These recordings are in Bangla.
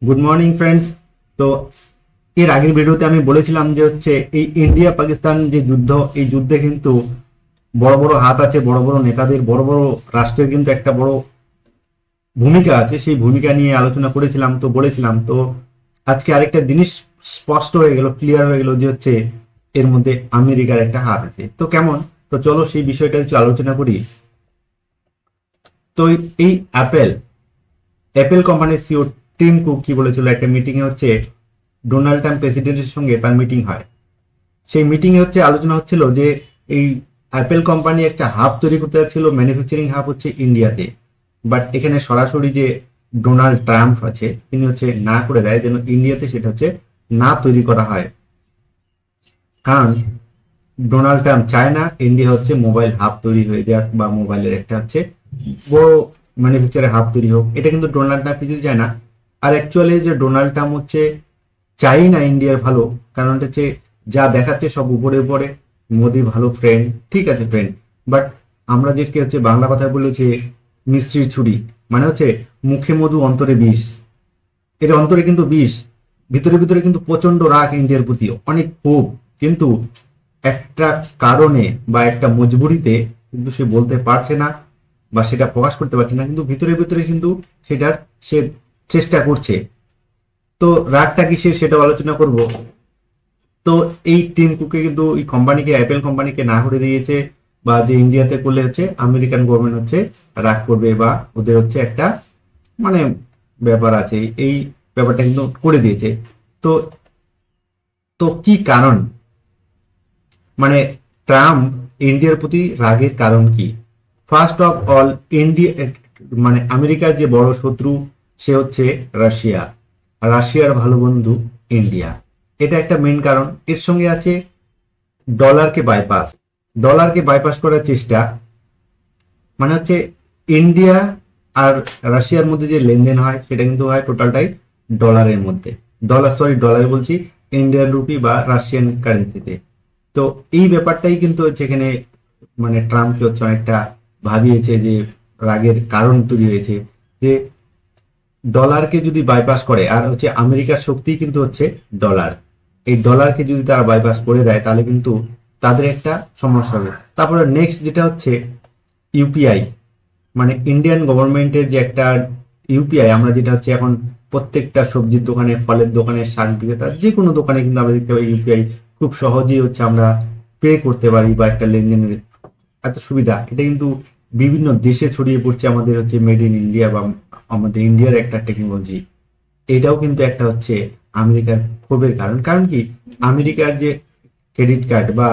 Good morning friends. তো এর আগের ভিডিওতে আমি বলেছিলাম যে হচ্ছে এই ইন্ডিয়া পাকিস্তান যে যুদ্ধ, এই যুদ্ধে কিন্তু বড় বড় হাত আছে, বড় বড় নেতাদের, বড় বড় রাষ্ট্রের কিন্তু একটা বড় ভূমিকা আছে। সেই ভূমিকা নিয়ে আলোচনা করেছিলাম, তো বলেছিলাম। তো আজকে আরেকটা জিনিস স্পষ্ট হয়ে গেল, ক্লিয়ার হয়ে গেল যে হচ্ছে এর মধ্যে আমেরিকার একটা হাত আছে। তো কেমন? তো চলো সেই বিষয়টা একটু আলোচনা করি। তো এই অ্যাপেল অ্যাপেল কোম্পানির সিও টিম কুক কি বলেছিল, একটা মিটিং এ হচ্ছে ডোনাল্ড ট্রাম্প প্রেসিডেন্টের সঙ্গে তার মিটিং হয়। সেই মিটিং এ হচ্ছে আলোচনা হচ্ছিল যে এই অ্যাপেল কোম্পানি একটা হাব তৈরি করতে যাচ্ছিল, ম্যানুফ্যাকচারিং হাব হচ্ছে ইন্ডিয়াতে। বাট এখানে সরাসরি যে ডোনাল্ড ট্রাম্প আছে তিনি হচ্ছে না করে দেয় যেন ইন্ডিয়াতে সেটা হচ্ছে না তৈরি করা হয়। কারণ ডোনাল্ড ট্রাম্প চায় না ইন্ডিয়া হচ্ছে মোবাইল হাব তৈরি হয়ে যাক বা মোবাইলের একটা হচ্ছে বড় ম্যানুফ্যাকচারের হাব তৈরি হোক। এটা কিন্তু ডোনাল্ড ট্রাম্প কিছু চায় না। আর অ্যাকচুয়ালি যে ডোনাল্ড ট্রাম্প হচ্ছে চাই না ইন্ডিয়ার ভালো, কারণ হচ্ছে যা দেখাচ্ছে সব উপরে উপরে। মোদি ভালো ফ্রেন্ড, ঠিক আছে ফ্রেন্ড, বাট আমরা যেটা হচ্ছে বাংলা কথা বলেছে মিস্ত্রির ছুরি, মানে হচ্ছে মুখে মধু অন্তরে বিষ। এর অন্তরে কিন্তু বিষ, ভিতরে ভিতরে কিন্তু প্রচন্ড রাগ ইন্ডিয়ার প্রতি, অনেক ক্ষোভ। কিন্তু একটা কারণে বা একটা মজবুরিতে কিন্তু সে বলতে পারছে না বা সেটা প্রকাশ করতে পারছে না, কিন্তু ভিতরে ভিতরে কিন্তু সেটার সে চেষ্টা করছে। তো রাগটা কিসের সেটা আলোচনা করব। তো এই টিম কুকে কিন্তু এই কোম্পানিকে, অ্যাপেল কোম্পানিকে না করে দিয়েছে, বা যে ইন্ডিয়াতে করলে হচ্ছে আমেরিকান গভর্নমেন্ট হচ্ছে রাগ করবে বা ওদের হচ্ছে একটা মানে ব্যাপার আছে, এই ব্যাপারটা কিন্তু করে দিয়েছে। তো তো কি কারণ, মানে ট্রাম্প ইন্ডিয়ার প্রতি রাগের কারণ কি? ফার্স্ট অফ অল, ইন্ডিয়া মানে আমেরিকার যে বড় শত্রু সে হচ্ছে রাশিয়া। রাশিয়ার ভালো বন্ধু ইন্ডিয়া, এটা একটা মেন কারণ। এর সঙ্গে আছে ডলারকে বাইপাস, ডলারকে বাইপাস করার চেষ্টা। মানে হচ্ছে ইন্ডিয়া আর রাশিয়ার মধ্যে যে লেনদেন হয় সেটা কিন্তু হয় টোটালটাই ডলারের মধ্যে, ডলারে বলছি, ইন্ডিয়ান রুপি বা রাশিয়ান কারেন্সিতে। তো এই ব্যাপারটাই কিন্তু হচ্ছে এখানে মানে ট্রাম্পকে হচ্ছে অনেকটা ভাবিয়েছে, যে রাগের কারণ তৈরি হয়েছে। যে ডলারকে যদি বাইপাস করে, আর হচ্ছে আমেরিকার শক্তি কিন্তু হচ্ছে ডলার, এই ডলারকে যদি তারা বাইপাস করে দেয় তাহলে কিন্তু তাদের একটা সমস্যা হবে। তারপরে নেক্সট যেটা হচ্ছে ইউপিআই, মানে ইন্ডিয়ান গভর্নমেন্টের যে একটা ইউপিআই, আমরা যেটা হচ্ছে এখন প্রত্যেকটা সবজির দোকানে, ফলের দোকানে, শাক বিক্রেতা, যে কোনো দোকানে কিন্তু আমরা দেখতে পাই ইউপিআই খুব সহজেই হচ্ছে আমরা পে করতে পারি, বা একটা লেনদেনের এত সুবিধা। এটা কিন্তু বিভিন্ন দেশে ছড়িয়ে পড়ছে, আমাদের হচ্ছে মেড ইন ইন্ডিয়া বা আমাদের ইন্ডিয়ার একটা টেকনোলজি। এটাও কিন্তু একটা হচ্ছে আমেরিকার ক্ষোভের কারণ। কারণ কি, আমেরিকার যে ক্রেডিট কার্ড বা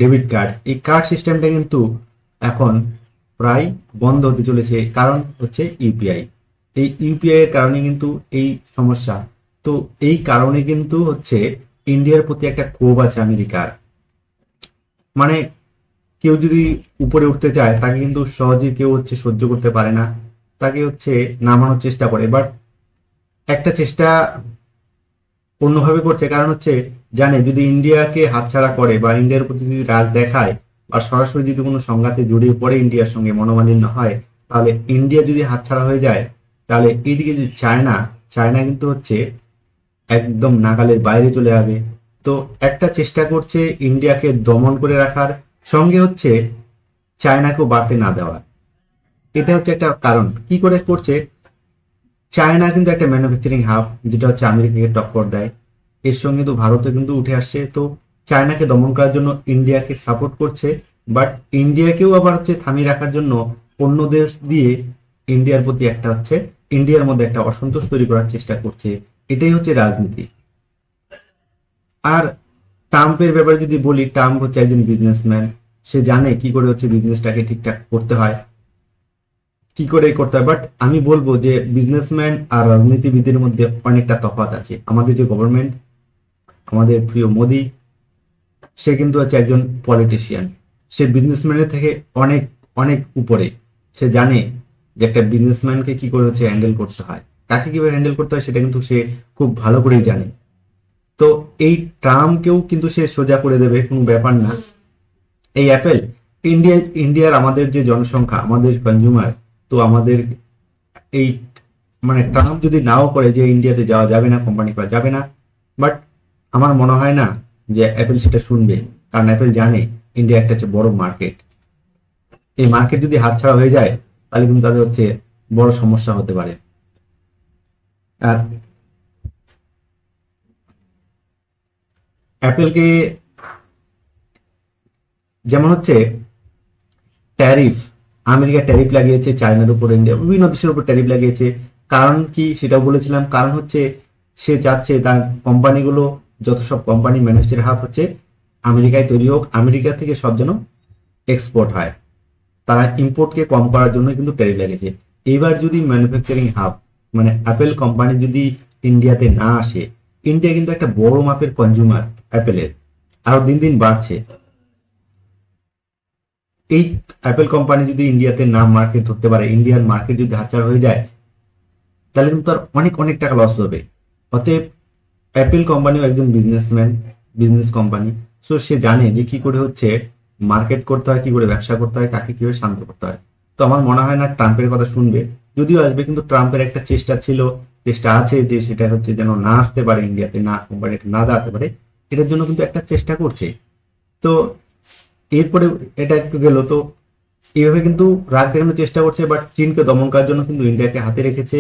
ডেবিট কার্ড, এই কার্ড সিস্টেমটা কিন্তু এখন প্রায় বন্ধ হতে চলেছে, কারণ হচ্ছে ইউপিআই। এই ইউপিআই এর কারণে কিন্তু এই সমস্যা। তো এই কারণে কিন্তু হচ্ছে ইন্ডিয়ার প্রতি একটা ক্ষোভ আছে আমেরিকার। মানে কেউ যদি উপরে উঠতে চায় তাকে কিন্তু সহজে কেউ হচ্ছে সহ্য করতে পারে না, তাকে হচ্ছে নামানোর চেষ্টা করে। বাট একটা চেষ্টা অন্যভাবে করছে, কারণ হচ্ছে জানে যদি ইন্ডিয়াকে হাতছাড়া করে বা ইন্ডিয়ার প্রতি যদি রাগ দেখায় বা সরাসরি যদি কোনো সংঘাতে জড়িয়ে পড়ে ইন্ডিয়ার সঙ্গে মনোমালিন্য হয়, তাহলে ইন্ডিয়া যদি হাতছাড়া হয়ে যায়, তাহলে এইদিকে যে চায়না, চায়না কিন্তু হচ্ছে একদম নাগালের বাইরে চলে যাবে। তো একটা চেষ্টা করছে ইন্ডিয়াকে দমন করে রাখার, সঙ্গে হচ্ছে চায়নাকেও বাড়তে না দেওয়ার। এটা হচ্ছে একটা কারণ। কি করে করছে, চায়না কিন্তু একটা ম্যানুফ্যাকচারিং হাব, যেটা হচ্ছে আমেরিকাকে টক্কর দেয়। এর সঙ্গে তো ভারতও কিন্তু উঠে আসছে। তো চায়নাকে দমন করার জন্য ইন্ডিয়াকে সাপোর্ট করছে, বাট ইন্ডিয়াকেও আবার হচ্ছে থামিয়ে রাখার জন্য অন্য দেশ দিয়ে ইন্ডিয়ার প্রতি একটা হচ্ছে ইন্ডিয়ার মধ্যে একটা অসন্তোষ তৈরি করার চেষ্টা করছে। এটাই হচ্ছে রাজনীতি। আর ট্রাম্পের ব্যাপারে যদি বলি, ট্রাম্প হচ্ছে একজন বিজনেসম্যান। সে জানে কি করে হচ্ছে বিজনেসটাকে ঠিকঠাক করতে হয়, কি করে করতে হয়। বাট আমি বলবো যে বিজনেসম্যান আর রাজনীতিবিদের মধ্যে অনেকটা তফাৎ আছে। আমাদের যে গভর্নমেন্ট, আমাদের প্রিয় মোদি, সে কিন্তু হচ্ছে একজন পলিটিশিয়ান। সে বিজনেসম্যানের থেকে অনেক অনেক উপরে। সে জানে যে একটা বিজনেসম্যানকে কি করে হচ্ছে হ্যান্ডেল করতে হয়, কাকে কিভাবে হ্যান্ডেল করতে হয়, সেটা কিন্তু সে খুব ভালো করেই জানে। তো এই ট্রাম্পকেও কিন্তু সে সোজা করে দেবে, কোনো ব্যাপার না। এই অ্যাপেল, ইন্ডিয়ার আমাদের যে জনসংখ্যা, আমাদের কনজিউমার, তো আমাদের এই মানে ট্রাম্প যদি নাও করে যে ইন্ডিয়াতে যাওয়া যাবে না, কোম্পানি করা যাবে না, বাট আমার মনে হয় না যে অ্যাপেল সেটা শুনবে, কারণ অ্যাপেল জানে ইন্ডিয়া একটা হচ্ছে বড় মার্কেট। এই মার্কেট যদি হাতছাড়া হয়ে যায় তাহলে কিন্তু তাদের হচ্ছে বড় সমস্যা হতে পারে। আর অ্যাপেলকে যেমন হচ্ছে ট্যারিফ, আমেরিকা ট্যারিফ লাগিয়েছে চায়নার উপর, ইন্ডিয়া বিভিন্ন দেশের উপর ট্যারিফ লাগিয়েছে। কারণ কি সেটাও বলেছিলাম, কারণ হচ্ছে সে চাচ্ছে তার কোম্পানিগুলো, যত সব কোম্পানি ম্যানুফ্যাকচার হাব হচ্ছে আমেরিকায় তৈরি হোক, আমেরিকা থেকে সব যেন এক্সপোর্ট হয়। তারা ইম্পোর্টকে কম করার জন্য কিন্তু ট্যারিফ লাগিয়েছে। এবার যদি ম্যানুফ্যাকচারিং হাব মানে অ্যাপেল কোম্পানি যদি ইন্ডিয়াতে না আসে, ইন্ডিয়া কিন্তু একটা বড় মাপের কনজিউমার অ্যাপেলের, আরো দিন দিন বাড়ছে। এই অ্যাপেল কোম্পানি যদি ইন্ডিয়াতে না মার্কেট ধরতে পারে, ইন্ডিয়ান মার্কেট যদি হাতছাড়া হয়ে যায়, তাহলে কিন্তু তার অনেক অনেক টাকা লস হবে। অতএব অ্যাপেল কোম্পানিও একজন বিজনেসম্যান, বিজনেস কোম্পানি, সো সে জানে যে কি করে হচ্ছে মার্কেট করতে হয়, কি করে ব্যবসা করতে হয়, কাকে কিভাবে শান্ত করতে হয়। তো আমার মনে হয় না ট্রাম্পের কথা শুনবে, যদিও আসবে, কিন্তু ট্রাম্পের একটা চেষ্টা ছিল, চেষ্টা আছে যে সেটা হচ্ছে যেন না আসতে পারে ইন্ডিয়াতে, না কোম্পানিটা না দাঁড়াতে পারে, এটার জন্য কিন্তু একটা চেষ্টা করছে। তো এরপরে এটা একটু গেল, তো এইভাবে কিন্তু রাগ দেখানোর চেষ্টা করছে, বাট চীনকে দমন করার জন্য কিন্তু ইন্ডিয়াকে হাতে রেখেছে,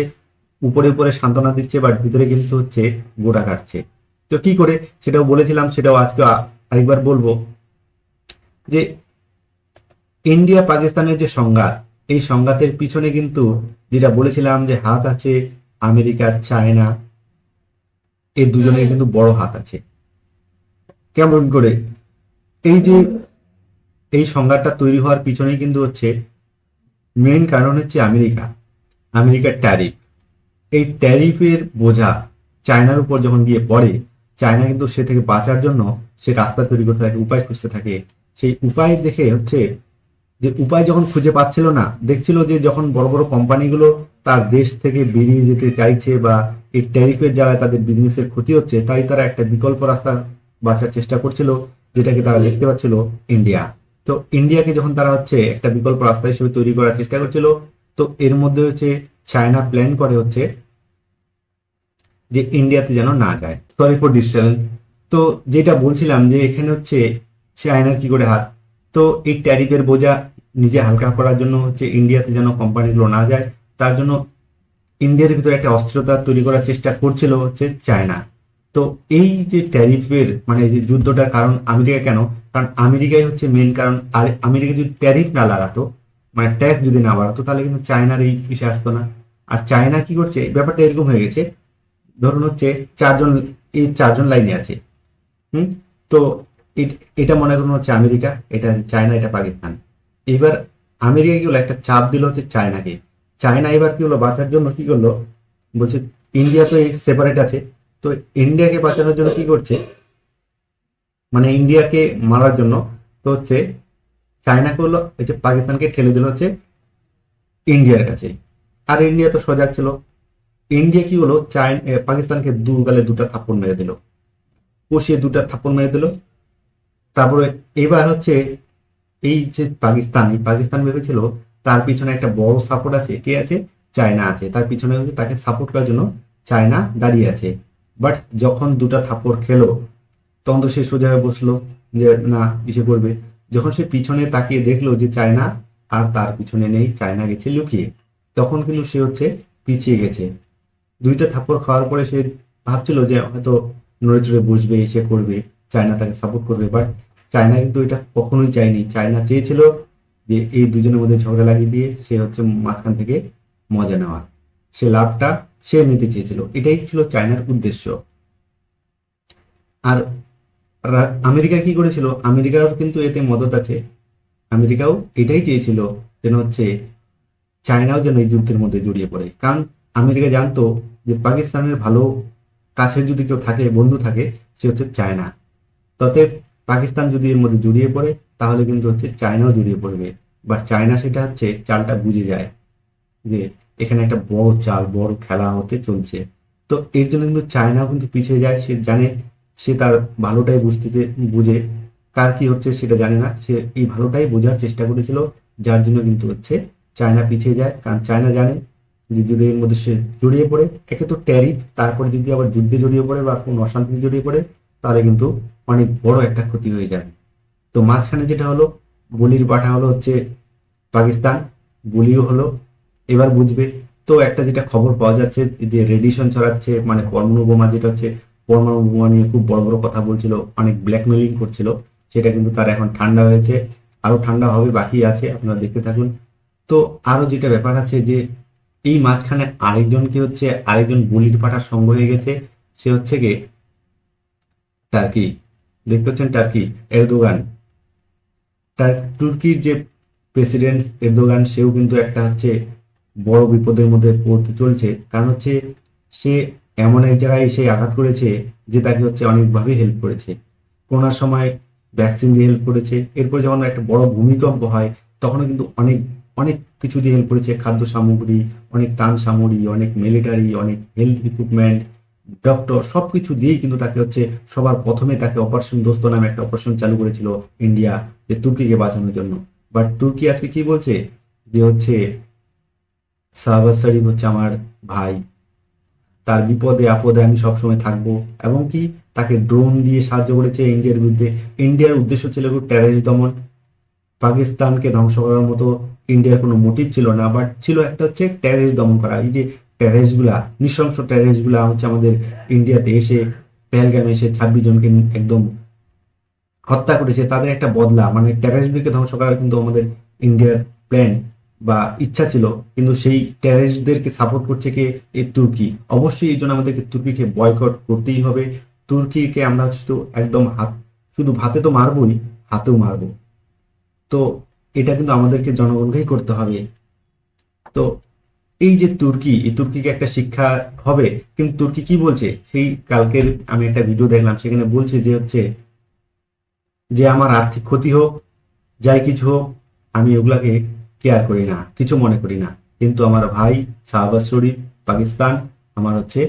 উপরে উপরে সান্ত্বনা দিচ্ছে, বাট ভিতরে কিন্তু হচ্ছে গোড়া কাটছে। তো কি করে সেটাও বলেছিলাম, সেটাও আজকে আরেকবার বলবো, যে ইন্ডিয়া পাকিস্তানের যে সংঘাত, এই সংঘাতের পিছনে কিন্তু যেটা বলেছিলাম যে হাত আছে আমেরিকা, চায়না, এই দুজনের কিন্তু বড় হাত আছে। কেমন করে? এই যে এই সংঘাতটা তৈরি হওয়ার পিছনে কিন্তু হচ্ছে মেইন কারণ হচ্ছে আমেরিকা, আমেরিকার ট্যারিফ। এই ট্যারিফের বোঝা চায়নার উপর যখন গিয়ে পড়ে, চায়না কিন্তু সে থেকে বাঁচার জন্য সে রাস্তা তৈরি করতে থাকে, উপায় খুঁজতে থাকে। সেই উপায় দেখে হচ্ছে যে উপায় যখন খুঁজে পাচ্ছিল না, দেখছিল যে যখন বড় বড় কোম্পানিগুলো তার দেশ থেকে বেরিয়ে যেতে চাইছে বা এই ট্যারিফের জ্বালায় তাদের বিজনেসের ক্ষতি হচ্ছে, তাই তারা একটা বিকল্প রাস্তা বাঁচার চেষ্টা করছিল, যেটাকে তারা দেখতে পাচ্ছিল ইন্ডিয়া। তো ইন্ডিয়াকে যখন তারা হচ্ছে একটা বিকল্প রাস্তা হিসেবে তৈরি করার চেষ্টা করছিল, তো এর মধ্যে হচ্ছে চায়না প্ল্যান করে হচ্ছে যে ইন্ডিয়াতে যেন না যায়। Sorry for disturbance. তো যেটা বলছিলাম যে এখানে হচ্ছে চায়নার কি করে হাত, তো এই ট্যারিফের বোঝা নিজে হালকা করার জন্য হচ্ছে ইন্ডিয়াতে যেন কোম্পানিগুলো না যায়, তার জন্য ইন্ডিয়ার ভিতরে একটা অস্থিরতা তৈরি করার চেষ্টা করছিল হচ্ছে চায়না। তো এই যে ট্যারিফের মানে যে যুদ্ধটার কারণ আমেরিকা কেন, কারণ আমেরিকাই হচ্ছে মেন কারণ। আর আমেরিকা যদি ট্যারিফ না লাগাতো, মানে ট্যাক্স যদি না বাড়াতো, তাহলে কিন্তু চায়নার এই ইসে আসতো না। আর চায়না কি করছে, ব্যাপারটা এরকম হয়ে গেছে, ধরুন হচ্ছে চারজন, এই চারজন লাইনে আছে, হুম, তো এটা মনে করুন হচ্ছে আমেরিকা, এটা চায়না, এটা পাকিস্তান। এবার আমেরিকা কি হলো, একটা চাপ দিল হচ্ছে চায়নাকে। চায়না এবার কি হলো, বাঁচার জন্য কি করলো, বলছে ইন্ডিয়া তো সেপারেট আছে, তো ইন্ডিয়াকে বাঁচানোর জন্য কি করছে, মানে ইন্ডিয়াকে মারার জন্য, তো হচ্ছে চায়না করলো হচ্ছে পাকিস্তানকে ঠেলে দিল হচ্ছে ইন্ডিয়ার কাছে। আর ইন্ডিয়া তো সজাগ ছিল, ইন্ডিয়া কি হলো পাকিস্তানকে দু গালে দুটা থাপ্পড় মেরে দিল, কষিয়ে দুটা থাপ্পড় মেরে দিল। তারপরে এবার হচ্ছে এই যে পাকিস্তান, এই পাকিস্তান ভেবেছিল তার পিছনে একটা বড় সাপোর্ট আছে, কে আছে, চায়না আছে, তার পিছনে হচ্ছে তাকে সাপোর্ট করার জন্য চায়না দাঁড়িয়ে আছে। বাট যখন দুটা থাপ্পড় খেলো, তখন তো সে সোজা হয়ে বসলো যে না ইসে করবে। যখন সে পিছনে তাকিয়ে দেখলো যে চায়না আর তার পিছনে নেই, চায়না গেছে লুকিয়ে, তখন কিন্তু সে হচ্ছে পিছিয়ে গেছে। দুইটা থাপ্পড় খাওয়ার পরে সে ভাবছিল যে হয়তো নড়ে চড়ে বসবে, সে করবে, চায়না তাকে সাপোর্ট করবে, বাট চায়না কিন্তু এটা কখনোই চায়নি। চায়না চেয়েছিল যে এই দুজনের মধ্যে ঝগড়া লাগিয়ে দিয়ে সে হচ্ছে মাঝখান থেকে মজা নেওয়া, সে লাভটা সে নিতে চেয়েছিল, এটাই ছিল চায়নার উদ্দেশ্য। আর আমেরিকা কি করেছিল, আমেরিকার কিন্তু এতে মদত আছে, আমেরিকাও এটাই চেয়েছিল যেন হচ্ছে চায়নাও যেন এই যুদ্ধের মধ্যে জড়িয়ে পড়ে। কারণ আমেরিকা জানতো যে পাকিস্তানের ভালো কাছের যদি কেউ থাকে, বন্ধু থাকে, সে হচ্ছে চায়না। তবে পাকিস্তান যদি এর মধ্যে জড়িয়ে পড়ে, তাহলে কিন্তু হচ্ছে চায়নাও জড়িয়ে পড়বে। বাট চায়না সেটা হচ্ছে চালটা বুঝে যায় যে এখানে একটা বড় চাল, বড় খেলা হতে চলছে। তো এর জন্য কিন্তু চায়নাও কিন্তু পিছিয়ে যায়, সে জানে, সে তার ভালোটাই বুঝে, কার কি হচ্ছে সেটা জানে না, সে এই ভালোটাই বোঝার চেষ্টা করেছিল, যার জন্য কিন্তু হচ্ছে চায়না পিছিয়ে যায়। কারণ চায়না জানে যদি এর মধ্যে সে জড়িয়ে পড়ে, একে তো ট্যারিফ, তারপরে যদি আবার যুদ্ধে জড়িয়ে পড়ে বা কোনো অশান্তিতে জড়িয়ে পড়ে, তাহলে কিন্তু অনেক বড় একটা ক্ষতি হয়ে যাবে। তো মাঝখানে যেটা হলো, বলির পাঠা হলো হচ্ছে পাকিস্তান, বলিও হলো, এবার বুঝবে। তো একটা যেটা খবর পাওয়া যাচ্ছে যে রেডিয়েশন ছড়াচ্ছে, মানে পরমাণু বোমা, যেটা হচ্ছে পরমাণু বোমা নিয়ে খুব বড় বড় কথা বলছিল, অনেক ব্ল্যাকমেলিং করছিল, সেটা কিন্তু তার এখন ঠান্ডা হয়েছে, আরো ঠান্ডা হবে, বাকি আছে, আপনারা দেখতে থাকুন। তো আরো যেটা ব্যাপার আছে যে এই মাঝখানে আরেকজনকে হচ্ছে আরেকজন বলির পাঠার সঙ্গ হয়ে গেছে, সে হচ্ছে গিয়ে টার্কি। দেখতে পাচ্ছেন টার্কি, এরদোগান। তুর্কির যে প্রেসিডেন্ট এরদোগান, সেও কিন্তু একটা হচ্ছে বড় বিপদের মধ্যে পড়তে চলছে, কারণ হচ্ছে সে এমন এক জায়গায় এসে আঘাত করেছে যে তাকে হচ্ছে অনেকভাবে হেল্প করেছে। করোনার সময় ভ্যাকসিন দিয়ে হেল্প করেছে, এরপর যখন একটা বড় ভূমিকম্প হয় তখনও কিন্তু অনেক অনেক কিছু দিয়ে হেল্প করেছে, খাদ্য সামগ্রী, অনেক ত্রাণ সামগ্রী, অনেক মিলিটারি, অনেক হেলথ ইকুইপমেন্ট, ডক্টর, সবকিছু দিয়েই কিন্তু তাকে হচ্ছে সবার প্রথমে তাকে অপারেশন দোস্ত নামে একটা অপারেশন চালু করেছিল ইন্ডিয়া, যে তুর্কিকে বাঁচানোর জন্য। বাট তুর্কি আজকে কি বলছে যে হচ্ছে শাহবাজ শরীফ হচ্ছে আমার ভাই, তার বিপদে আপদে আমি সবসময় থাকবো, এবং কি তাকে ড্রোন দিয়ে সাহায্য করেছে ইন্ডিয়ার বিরুদ্ধে। ইন্ডিয়ার উদ্দেশ্য ছিল টেররিস্ট দমন, পাকিস্তানকে ধ্বংস করার মতো ইন্ডিয়ার কোনো মোটিভ ছিল না, বাট ছিল একটা হচ্ছে টেররিস্ট দমন করা। এই যে টেররিস্ট গুলা, নৃশংস টেররিস্ট গুলা হচ্ছে আমাদের ইন্ডিয়াতে এসে পেহেলগামে এসে 26 জনকে একদম হত্যা করেছে, তাদের একটা বদলা, মানে টেররিস্টদেরকে ধ্বংস করার কিন্তু আমাদের ইন্ডিয়ার প্ল্যান বা ইচ্ছা ছিল, কিন্তু সেই টেররিস্টদেরকে সাপোর্ট করছে কে? এই তুর্কি। অবশ্যই এই জন্য আমাদেরকে তুর্কিকে বয়কট করতেই হবে। তুর্কিকে আমরা শুধু একদম শুধু ভাতে তো মারবই, হাতেও মারবো। তো এটা কিন্তু আমাদেরকে জনগণকেই করতে হবে। তো এই যে তুর্কি, এই তুর্কিকে একটা শিক্ষা হবে। কিন্তু তুর্কি কি বলছে, সেই কালকের আমি একটা ভিডিও দেখলাম, সেখানে বলছে যে হচ্ছে যে আমার আর্থিক ক্ষতি হোক, যাই কিছু হোক, আমি ওগুলাকে কেয়ার করি না, কিছু মনে করি না, কিন্তু আমার ভাই শাহবাজ শরীফ, পাকিস্তান আমার হচ্ছে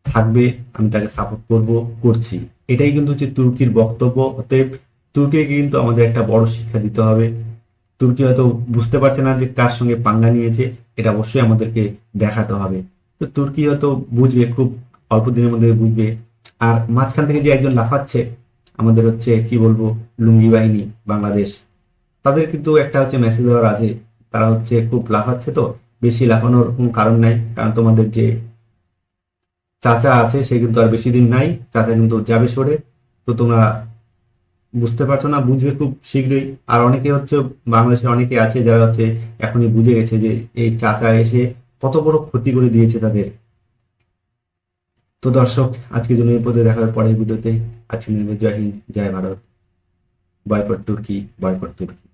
থাকবে, আমি তাকে সাপোর্ট করব, করছি। এটাই কিন্তু হচ্ছে তুর্কির বক্তব্য। অতএব তুর্কিকে কিন্তু আমাদের একটা বড় শিক্ষা দিতে হবে। তুর্কি হয়তো বুঝতে পারছে না যে কার সঙ্গে পাঙ্গা নিয়েছে, এটা অবশ্যই আমাদেরকে দেখাতে হবে। তো তুর্কি হয়তো বুঝবে, খুব অল্প দিনের মধ্যে বুঝবে। আর মাঝখান থেকে যে একজন লাফাচ্ছে, আমাদের হচ্ছে কি বলবো, লুঙ্গি বাহিনী বাংলাদেশ, তাদের কিন্তু একটা হচ্ছে মেসেজ দেওয়ার আছে। তারা হচ্ছে খুব লাফাচ্ছে, তো বেশি লাফানোর কোনো কারণ নাই, কারণ তোমাদের যে চাচা আছে সে কিন্তু আর বেশি দিন নাই, চাচা কিন্তু যাবে সরে। তো তোমরা বুঝতে পারছো না, বুঝবে খুব শীঘ্রই। আর অনেকে হচ্ছে বাংলাদেশের অনেকে আছে যারা হচ্ছে এখনই বুঝে গেছে যে এই চাচা এসে কত বড় ক্ষতি করে দিয়েছে তাদের। তো দর্শক, আজকের জন্য এই পর্যন্ত, দেখা হবে পরের ভিডিওতে। আজকের জন্য জয় হিন্দ, জয় ভারত, বয়কট তুর্কি, বয়কট তুর্কি।